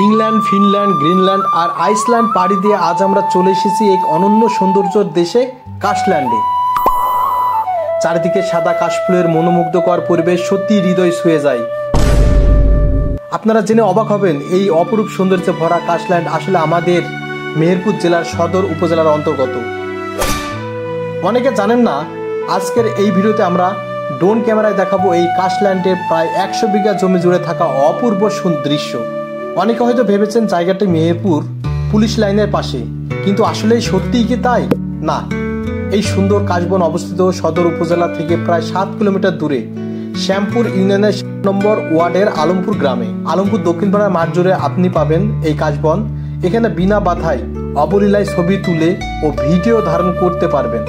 England, Finland, Greenland আর Iceland পাড়ি দিয়ে আজ আমরা চলে এসেছি এক অনন্য সৌন্দর্যের দেশে কাশল্যান্ডে। চারিদিকে সাদা কাশফুলের মনোমুগ্ধকর পরিবেশ সত্যি হৃদয় ছুঁয়ে যায়। আপনারা জেনে অবাক হবেন, এই অপরূপ সৌন্দর্যে ভরা কাশল্যান্ড আসলে আমাদের মেহেরপুর জেলার সদর উপজেলার অন্তর্গত। অনেকে জানেন না, আজকের এই ভিডিওতে আমরা ড্রোন ক্যামেরায় দেখাবো এই কাশল্যান্ডের প্রায় 100 বিঘা জমি জুড়ে থাকা অপূর্ব দৃশ্য। অনেকে হয়তো ভেবেছেন জায়গাটি মেহেরপুর পুলিশ লাইনের পাশে, কিন্তু আসলেই সত্যিই কি তাই? না, এই সুন্দর কাশবন অবস্থিত সদর উপজেলা থেকে প্রায় 7 কিলোমিটার দূরে শ্যামপুর ইউনিয়নের 7 নম্বর ওয়ার্ডের আলমপুর গ্রামে। আলমপুর দক্ষিণ পাড়ার মাঠ জুড়ে আপনি পাবেন এই কাশবন। এখানে বিনা বাধায় অবলীলায় ছবি তুলে ও ভিডিও ধারণ করতে পারবেন।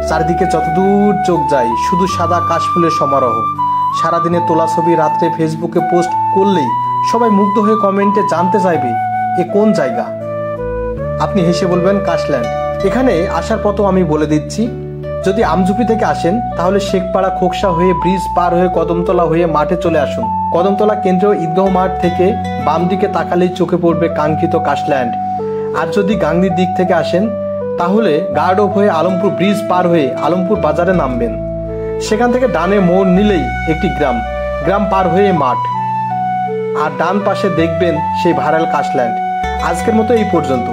চারিদিকে যতদূর চোখ যায় শুধু সাদা কাশফুলের সমারোহ। সারাদিনে তোলা ছবি রাত্রে ফেসবুকে পোস্ট করলেই সবাই মুগ্ধ হয়ে কমেন্টে জানতে চাইবে এ কোন জায়গা। আপনি হেসে বলবেন কাশল্যান্ড। এখানে আসার পথও আমি বলে দিচ্ছি, যদি আমঝুপি থেকে আসেন তাহলে শেখপাড়া খোকসা হয়ে ব্রিজ পার হয়ে কদমতলা হয়ে মাঠে চলে আসুন। কদমতলা কেন্দ্রীয় ঈদগাঁও মাঠ থেকে বাম দিকে তাকালেই চোখে পড়বে কাঙ্ক্ষিত কাশল্যান্ড। আর যদি গাংনীর দিক থেকে আসেন তাহলে গার্ড অফ হয়ে আলমপুর ব্রিজ পার হয়ে আলমপুর বাজারে নামবেন। সেখান থেকে ডানে মোড় নিলেই একটি গ্রাম পার হয়ে মাঠ, আর ডান পাশে দেখবেন সেই ভাইরাল কাশল্যান্ড। আজকের মতো এই পর্যন্ত।